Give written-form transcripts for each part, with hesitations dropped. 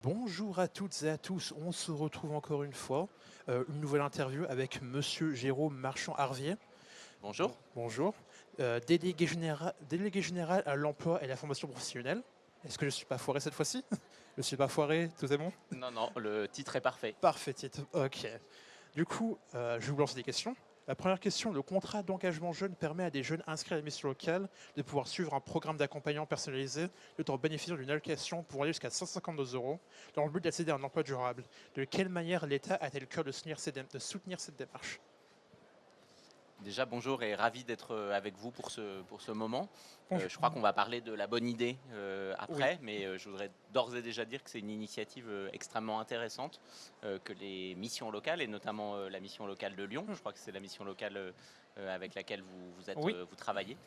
Bonjour à toutes et à tous, on se retrouve encore une fois, une nouvelle interview avec Monsieur Jérôme Marchand-Harvier. Bonjour. Bonjour. Délégué général à l'emploi et la formation professionnelle. Est-ce que je ne suis pas foiré cette fois-ci? Je ne suis pas foiré, tout est bon? Non, non, le titre est parfait. Parfait, titre. Ok. Du coup, je vais vous lancer des questions. La première question, le contrat d'engagement jeune permet à des jeunes inscrits à la mission locale de pouvoir suivre un programme d'accompagnement personnalisé tout en bénéficiant d'une allocation pour aller jusqu'à 152 euros dans le but d'accéder à un emploi durable. De quelle manière l'État a-t-il le cœur de soutenir cette démarche? Déjà, bonjour et ravi d'être avec vous pour ce moment. Bonjour. Je crois qu'on va parler de la bonne idée Oui, après, mais je voudrais d'ores et déjà dire que c'est une initiative extrêmement intéressante que les missions locales, et notamment la mission locale de Lyon, je crois que c'est la mission locale avec laquelle oui, vous travaillez,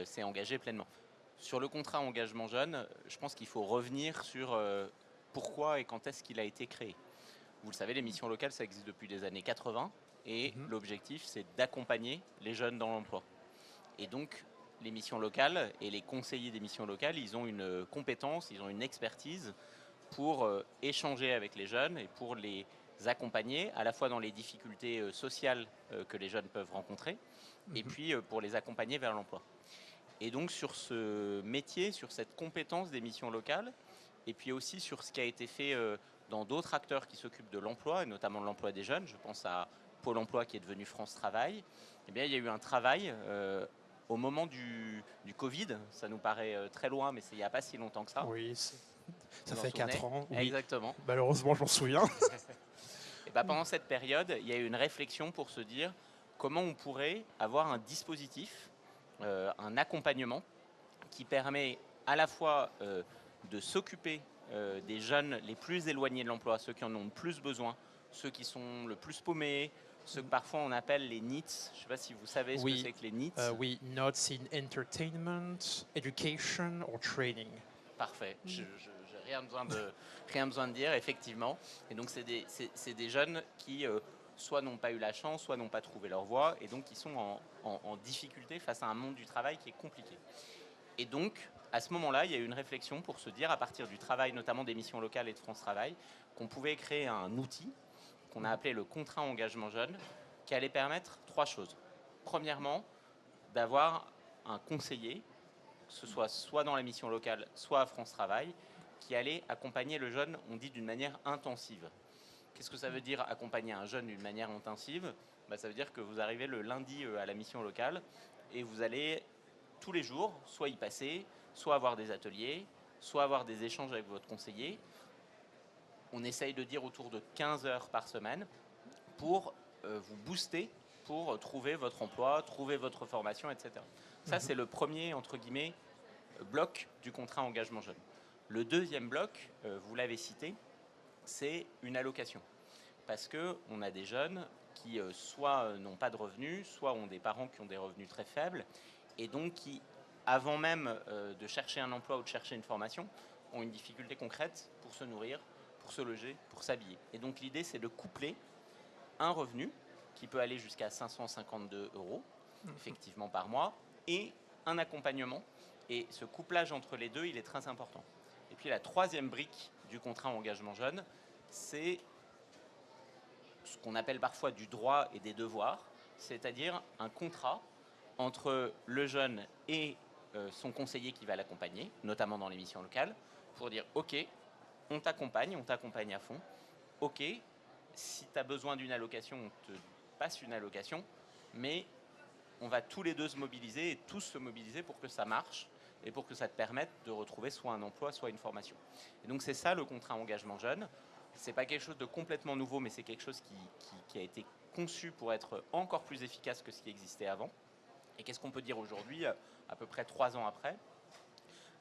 s'est engagée pleinement. Sur le contrat engagement jeune, je pense qu'il faut revenir sur pourquoi et quand est-ce qu'il a été créé. Vous le savez, les missions locales, ça existe depuis les années 80 et mhm, l'objectif, c'est d'accompagner les jeunes dans l'emploi. Et donc, les missions locales et les conseillers des missions locales, ils ont une compétence, ils ont une expertise pour échanger avec les jeunes et pour les accompagner à la fois dans les difficultés sociales que les jeunes peuvent rencontrer et mhm, puis pour les accompagner vers l'emploi. Et donc sur ce métier, sur cette compétence des missions locales, et puis aussi sur ce qui a été fait dans d'autres acteurs qui s'occupent de l'emploi, et notamment de l'emploi des jeunes, je pense à Pôle emploi qui est devenu France Travail, eh bien, il y a eu un travail au moment du Covid, ça nous paraît très loin, mais c'est il n'y a pas si longtemps que ça. oui, ça Vous en fait 4 souvenez? ans, oui. Exactement. Malheureusement, je m'en souviens. Et ben, pendant cette période, il y a eu une réflexion pour se dire comment on pourrait avoir un dispositif, un accompagnement qui permet à la fois de s'occuper des jeunes les plus éloignés de l'emploi, ceux qui en ont le plus besoin, ceux qui sont le plus paumés, ceux que parfois on appelle les NEETs. Je ne sais pas si vous savez ce que Oui, c'est que les NEETs. oui, Notes in Entertainment, Education or Training. Parfait, je n'ai rien besoin de dire, effectivement. Et donc c'est des jeunes qui soit n'ont pas eu la chance, soit n'ont pas trouvé leur voie, et donc qui sont en difficulté face à un monde du travail qui est compliqué. Et donc, à ce moment-là, il y a eu une réflexion pour se dire, à partir du travail, notamment des missions locales et de France Travail, qu'on pouvait créer un outil qu'on a appelé le contrat engagement jeune, qui allait permettre trois choses. Premièrement, d'avoir un conseiller, que ce soit dans la mission locale, soit à France Travail, qui allait accompagner le jeune, on dit d'une manière intensive. Qu'est-ce que ça veut dire accompagner un jeune d'une manière intensive? Ça veut dire que vous arrivez le lundi à la mission locale et vous allez tous les jours, soit y passer, soit avoir des ateliers, soit avoir des échanges avec votre conseiller. On essaye de dire autour de 15 heures par semaine pour vous booster, pour trouver votre emploi, trouver votre formation, etc. Ça, Mhm. c'est le premier, entre guillemets, bloc du contrat engagement jeune. Le deuxième bloc, vous l'avez cité, c'est une allocation. Parce qu'on a des jeunes qui soit n'ont pas de revenus, soit ont des parents qui ont des revenus très faibles, et donc qui, avant même de chercher un emploi ou de chercher une formation, ont une difficulté concrète pour se nourrir, pour se loger, pour s'habiller. Et donc l'idée, c'est de coupler un revenu qui peut aller jusqu'à 552 euros, effectivement par mois, et un accompagnement. Et ce couplage entre les deux, il est très important. Et puis la troisième brique du contrat engagement jeune, c'est ce qu'on appelle parfois du droit et des devoirs, c'est-à-dire un contrat entre le jeune et son conseiller qui va l'accompagner, notamment dans les missions locales, pour dire ok, on t'accompagne à fond, ok, si tu as besoin d'une allocation, on te passe une allocation, mais on va tous les deux se mobiliser et tous se mobiliser pour que ça marche et pour que ça te permette de retrouver soit un emploi, soit une formation. Et donc c'est ça le contrat engagement jeune. C'est pas quelque chose de complètement nouveau, mais c'est quelque chose qui a été conçu pour être encore plus efficace que ce qui existait avant. Et qu'est-ce qu'on peut dire aujourd'hui, à peu près 3 ans après?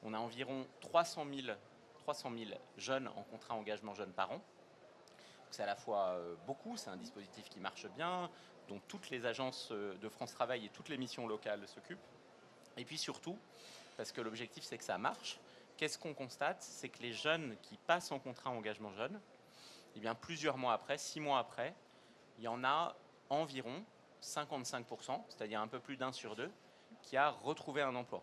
On a environ 300 000 jeunes en contrat engagement jeune par an. C'est à la fois beaucoup, c'est un dispositif qui marche bien, dont toutes les agences de France Travail et toutes les missions locales s'occupent. Et puis surtout, parce que l'objectif c'est que ça marche, qu'est-ce qu'on constate? C'est que les jeunes qui passent en contrat engagement jeune, eh bien plusieurs mois après, 6 mois après, il y en a environ 55%, c'est-à-dire un peu plus d'un sur deux, qui a retrouvé un emploi.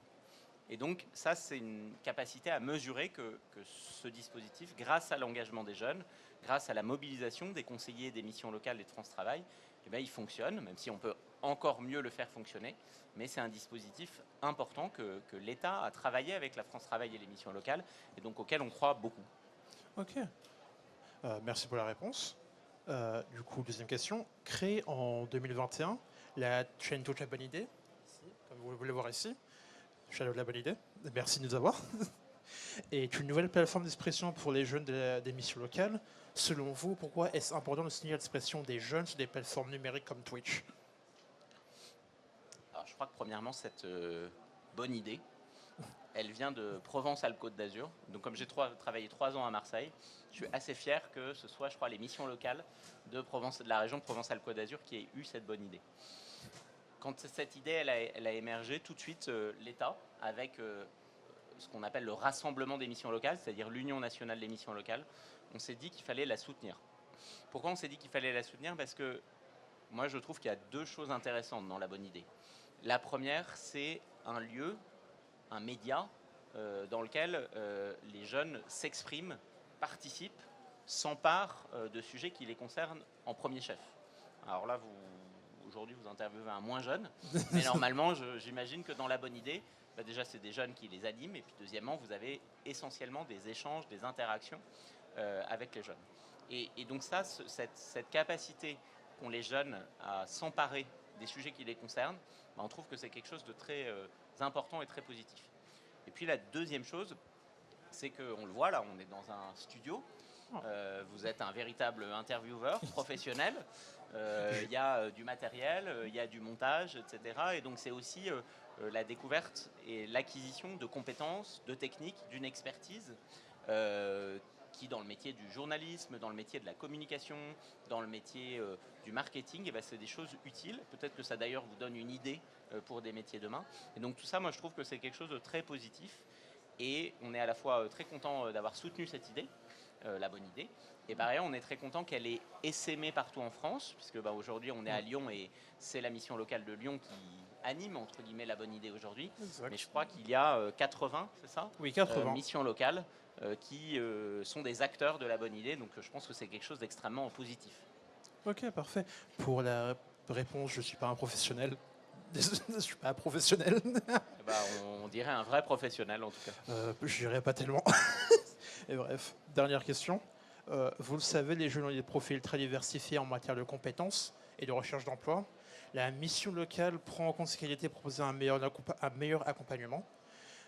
Et donc ça, c'est une capacité à mesurer que ce dispositif, grâce à l'engagement des jeunes, grâce à la mobilisation des conseillers des missions locales et de France Travail, eh bien, il fonctionne, même si on peut encore mieux le faire fonctionner. Mais c'est un dispositif important que l'État a travaillé avec la France Travail et les missions locales, et donc auquel on croit beaucoup. Ok. Merci pour la réponse. Du coup, deuxième question. Créée en 2021, la chaîne Touch la bonne idée, ici, comme vous voulez voir ici, Shadow de la bonne idée, merci de nous avoir, est une nouvelle plateforme d'expression pour les jeunes des missions locales. Selon vous, pourquoi est-ce important de soutenir l'expression des jeunes sur des plateformes numériques comme Twitch? Alors, je crois que premièrement, cette bonne idée, elle vient de Provence-Alpes-Côte d'Azur. Donc, comme j'ai travaillé 3 ans à Marseille, je suis assez fier que ce soit, je crois, les missions locales de la région de Provence-Alpes-Côte d'Azur qui aient eu cette bonne idée. Quand cette idée elle a émergé, tout de suite, l'État, avec ce qu'on appelle le rassemblement des missions locales, c'est-à-dire l'Union nationale des missions locales, on s'est dit qu'il fallait la soutenir. Pourquoi on s'est dit qu'il fallait la soutenir? Parce que moi, je trouve qu'il y a 2 choses intéressantes dans la bonne idée. La première, c'est un lieu, un média dans lequel les jeunes s'expriment, participent, s'emparent de sujets qui les concernent en premier chef. Alors là, aujourd'hui, vous interviewez un moins jeune, mais normalement, j'imagine que dans la bonne idée, déjà, c'est des jeunes qui les animent, et puis deuxièmement, vous avez essentiellement des échanges, des interactions avec les jeunes. Et donc ça, cette capacité qu'ont les jeunes à s'emparer des sujets qui les concernent, on trouve que c'est quelque chose de très important et très positif. Et puis la deuxième chose, c'est qu'on le voit là, on est dans un studio, vous êtes un véritable intervieweur professionnel, il y a du matériel, il y a du montage, etc. Et donc c'est aussi la découverte et l'acquisition de compétences, de techniques, d'une expertise qui, dans le métier du journalisme, dans le métier de la communication, dans le métier du marketing, c'est des choses utiles. Peut-être que ça d'ailleurs vous donne une idée pour des métiers demain. Et donc tout ça, moi je trouve que c'est quelque chose de très positif. Et on est à la fois très content d'avoir soutenu cette idée, la bonne idée. Et par ailleurs, on est très content qu'elle ait essaimé partout en France, puisque aujourd'hui on est à Lyon et c'est la mission locale de Lyon qui anime entre guillemets la bonne idée aujourd'hui. Mais je crois qu'il y a 80, c'est ça? Oui, 80. Missions locales qui sont des acteurs de la bonne idée. Donc je pense que c'est quelque chose d'extrêmement positif. Ok, parfait. Pour la réponse, je ne suis pas un professionnel. Je ne suis pas un professionnel. On dirait un vrai professionnel en tout cas. Je dirais pas tellement. Et bref, dernière question. Vous le savez, les jeunes ont des profils très diversifiés en matière de compétences et de recherche d'emploi. La mission locale prend en compte ces qualités pour proposer un meilleur accompagnement.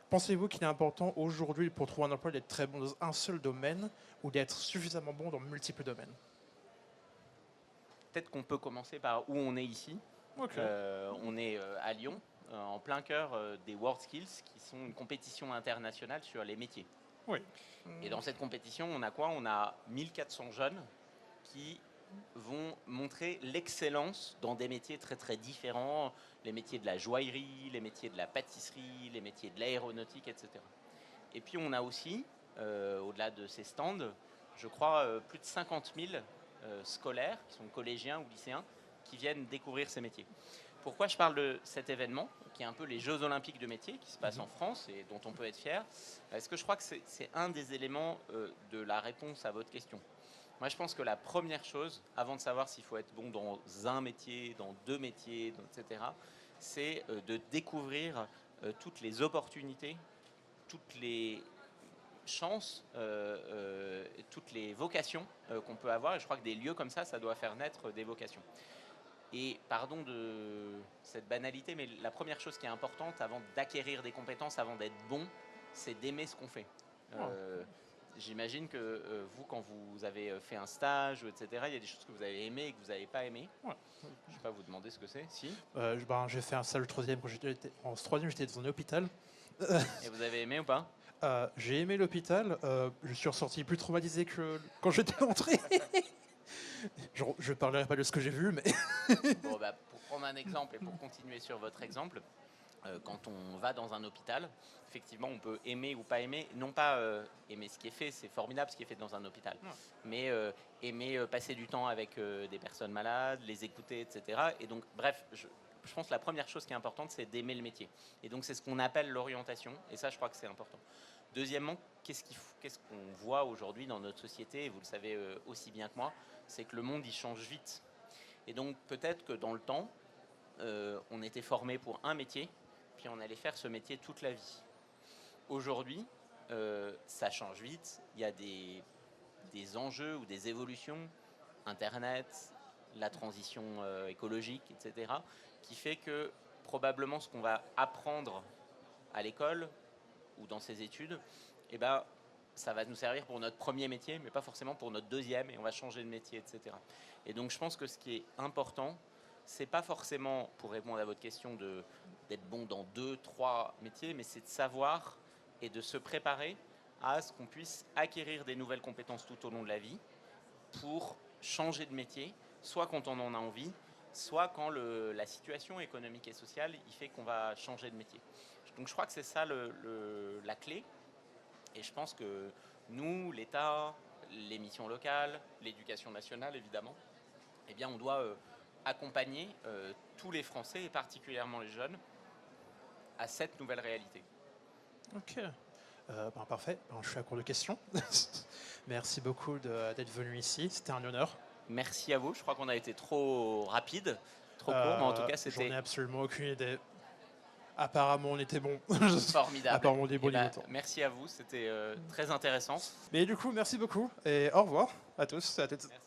Pensez-vous qu'il est important aujourd'hui pour trouver un emploi d'être très bon dans un seul domaine ou d'être suffisamment bon dans multiples domaines? Peut-être qu'on peut commencer par où on est ici. Ok. On est à Lyon, en plein cœur des WorldSkills, qui sont une compétition internationale sur les métiers. Oui. Et dans cette compétition, on a quoi? On a 1400 jeunes qui vont montrer l'excellence dans des métiers très très différents, les métiers de la joaillerie, les métiers de la pâtisserie, les métiers de l'aéronautique, etc. Et puis on a aussi, au-delà de ces stands, je crois plus de 50 000 scolaires, qui sont collégiens ou lycéens, qui viennent découvrir ces métiers. Pourquoi je parle de cet événement, qui est un peu les Jeux Olympiques de métier, qui se passent en France et dont on peut être fier? Parce que je crois que c'est un des éléments de la réponse à votre question. Moi, je pense que la première chose, avant de savoir s'il faut être bon dans un métier, dans 2 métiers, etc., c'est de découvrir toutes les opportunités, toutes les chances, toutes les vocations qu'on peut avoir. Et je crois que des lieux comme ça doit faire naître des vocations. Et pardon de cette banalité, mais la première chose qui est importante avant d'acquérir des compétences, avant d'être bon, c'est d'aimer ce qu'on fait. J'imagine que vous, quand vous avez fait un stage, etc., il y a des choses que vous avez aimées et que vous n'avez pas aimées. Je ne vais pas vous demander ce que c'est. Si. J'ai fait un stage le troisième. En troisième, j'étais dans un hôpital. Et vous avez aimé ou pas? J'ai aimé l'hôpital. Je suis ressorti plus traumatisé que quand j'étais entré. Je ne parlerai pas de ce que j'ai vu, mais... Pour prendre un exemple et pour continuer sur votre exemple, quand on va dans un hôpital, effectivement, on peut aimer ou pas aimer, non pas aimer ce qui est fait, c'est formidable ce qui est fait dans un hôpital, mais aimer passer du temps avec des personnes malades, les écouter, etc. Et donc, bref, je pense que la première chose qui est importante, c'est d'aimer le métier. Et donc, c'est ce qu'on appelle l'orientation. Et ça, je crois que c'est important. Deuxièmement, qu'est-ce qu'on voit aujourd'hui dans notre société, et vous le savez aussi bien que moi, c'est que le monde, il change vite. Et donc, peut-être que dans le temps, on était formé pour un métier, puis on allait faire ce métier toute la vie. Aujourd'hui, ça change vite. Il y a des enjeux ou des évolutions, Internet, la transition écologique, etc., qui fait que probablement ce qu'on va apprendre à l'école ou dans ses études, eh ben, ça va nous servir pour notre premier métier, mais pas forcément pour notre deuxième, et on va changer de métier, etc. Et donc je pense que ce qui est important, c'est pas forcément, pour répondre à votre question, d'être bon dans 2, 3 métiers, mais c'est de savoir et de se préparer à ce qu'on puisse acquérir des nouvelles compétences tout au long de la vie pour changer de métier, soit quand on en a envie, soit quand la situation économique et sociale il fait qu'on va changer de métier. Donc je crois que c'est ça la clé. Et je pense que nous, l'État, les missions locales, l'éducation nationale évidemment, eh bien on doit accompagner tous les Français et particulièrement les jeunes à cette nouvelle réalité. Ok, parfait. Je suis à court de questions. Merci beaucoup d'être venu ici, c'était un honneur. Merci à vous, je crois qu'on a été trop rapide, trop court, mais en tout cas J'en c'était ai absolument aucune idée. Apparemment, on était bon. formidable. Apparemment, on est bon Eh ben, niveau temps. merci à vous, c'était très intéressant. Mais du coup, merci beaucoup et au revoir à tous et à toutes. Merci.